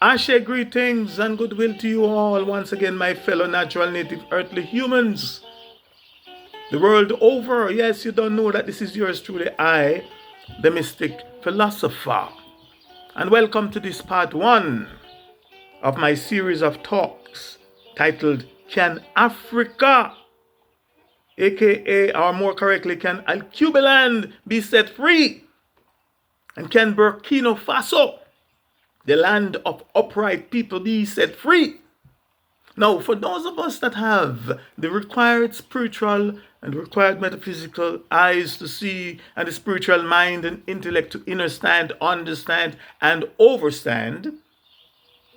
I share greetings and goodwill to you all once again, my fellow natural, native, earthly humans. The world over, yes, you don't know that this is yours truly, I, the Mystic Philosopher. And welcome to this part 1 of my series of talks titled, Can Africa, aka, or more correctly, can Alcubaland be set free? And can Burkina Faso, the land of upright people, be set free? Now, for those of us that have the required spiritual and required metaphysical eyes to see, and the spiritual mind and intellect to understand, and overstand,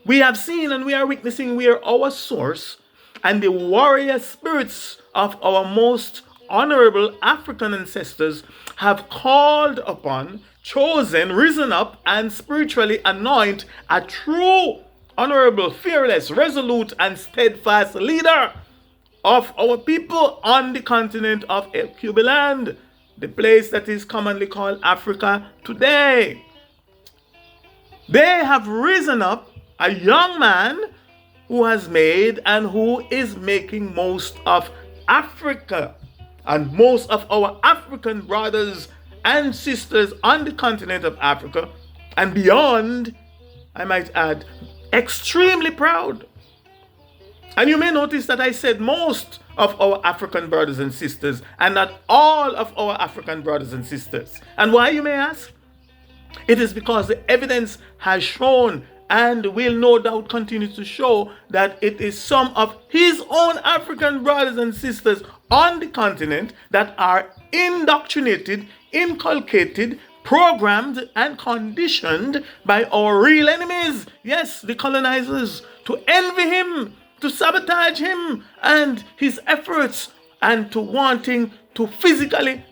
we have seen and we are witnessing where our source and the warrior spirits of our most honorable African ancestors have called upon, chosen, risen up, and spiritually anoint a true, honorable, fearless, resolute, and steadfast leader of our people on the continent of Alcubaland, the place that is commonly called Africa today. They have risen up a young man who has made and who is making most of Africa and most of our African brothers and sisters on the continent of Africa and beyond, I might add, extremely proud. And you may notice that I said most of our African brothers and sisters and not all of our African brothers and sisters. And why, you may ask? It is because the evidence has shown and will no doubt continue to show that it is some of his own African brothers and sisters on the continent that are indoctrinated, inculcated, programmed, and conditioned by our real enemies, yes, the colonizers, to envy him, to sabotage him and his efforts, and to wanting to physically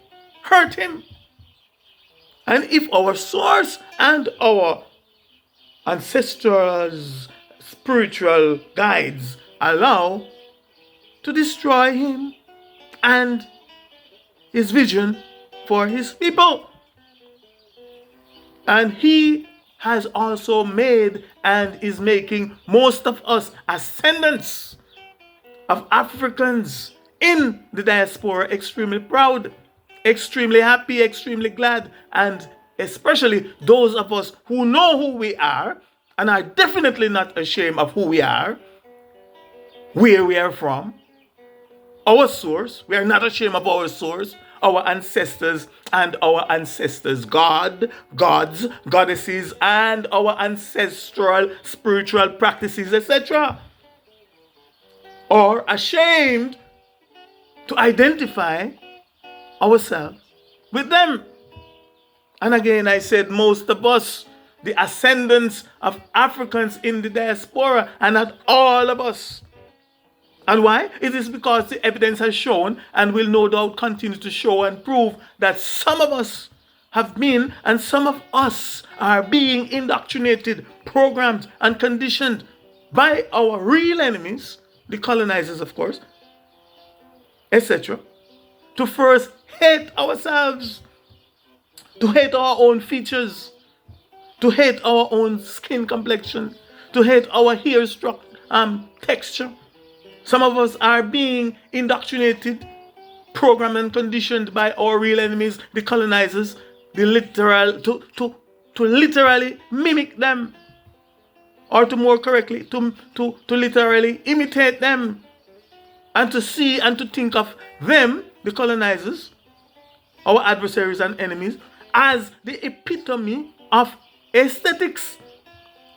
hurt him. And if our source and our ancestors' spiritual guides allow, to destroy him and his vision for his people. And he has also made and is making most of us ascendants of Africans in the diaspora extremely proud, extremely happy, extremely glad, and especially those of us who know who we are and are definitely not ashamed of who we are, where we are from, our source. We are not ashamed of our source, our ancestors and our ancestors' gods, goddesses, and our ancestral spiritual practices, etc. Or ashamed to identify ourselves with them. And again, I said most of us, the ascendants of Africans in the diaspora, and not all of us. And why? It is because the evidence has shown and will no doubt continue to show and prove that some of us have been and some of us are being indoctrinated, programmed, and conditioned by our real enemies, the colonizers, of course, etc., to first hate ourselves, to hate our own features, to hate our own skin complexion, to hate our hair texture. Some of us are being indoctrinated, programmed, and conditioned by our real enemies, the colonizers, the literal to literally mimic them, or to more correctly, to literally imitate them, and to see and to think of them, the colonizers, our adversaries and enemies, as the epitome of aesthetics.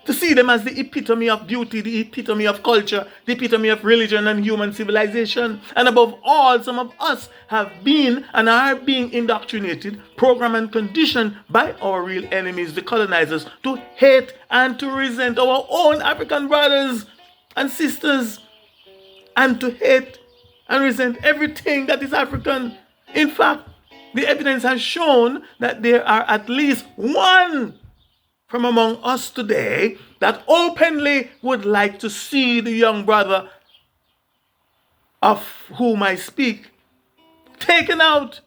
To see them as the epitome of beauty, the epitome of culture, the epitome of religion and human civilization. And above all, some of us have been and are being indoctrinated, programmed, and conditioned by our real enemies, the colonizers, to hate and to resent our own African brothers and sisters, and to hate and resent everything that is African. In fact, the evidence has shown that there are at least one from among us today that openly would like to see the young brother of whom I speak taken out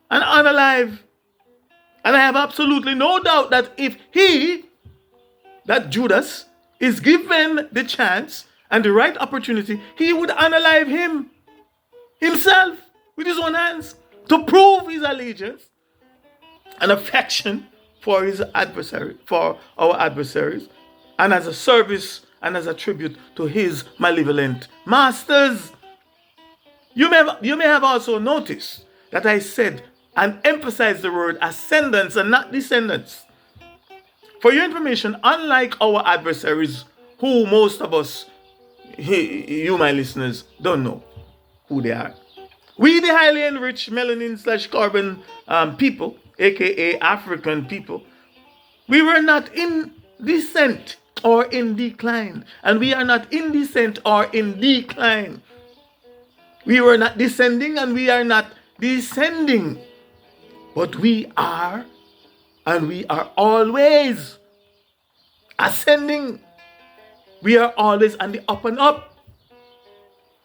and unalive. And I have absolutely no doubt that if he that Judas is given the chance and the right opportunity, he would unalive himself with his own hands to prove his allegiance and affection for his adversary, for our adversaries, and as a service and as a tribute to his malevolent masters. You may have also noticed that I said and emphasized the word ascendants and not descendants. For your information, unlike our adversaries, who most of us, you my listeners, don't know who they are, we the highly enriched melanin/carbon people, aka African people, we were not in descent or in decline, and we are not in descent or in decline. We were not descending and we are not descending, but we are, and we are always ascending. We are always on the up and up.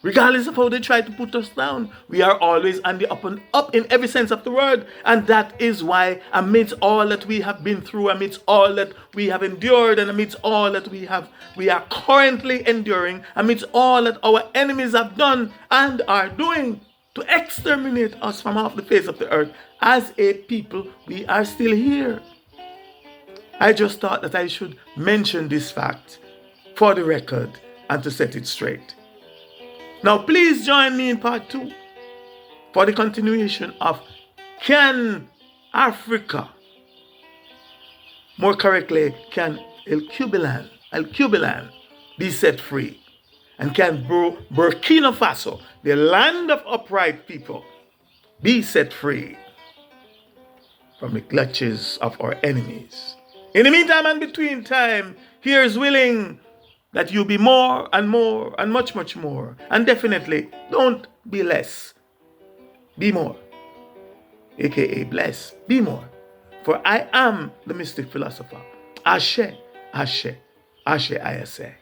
Regardless of how they try to put us down, we are always on the up and up in every sense of the word. And that is why, amidst all that we have been through, amidst all that we have endured, and amidst all that we are currently enduring, amidst all that our enemies have done and are doing to exterminate us from off the face of the earth, as a people, we are still here. I just thought that I should mention this fact for the record and to set it straight. Now, please join me in part 2 for the continuation of Can Africa, more correctly, can El Cubelan be set free? And can Burkina Faso, the land of upright people, be set free from the clutches of our enemies? In the meantime and between time, here's willing that you be more and more and much, much more. And definitely don't be less. Be more. AKA bless. Be more. For I am the Mystic Philosopher. Ashe, Ashe, Ashe, I say.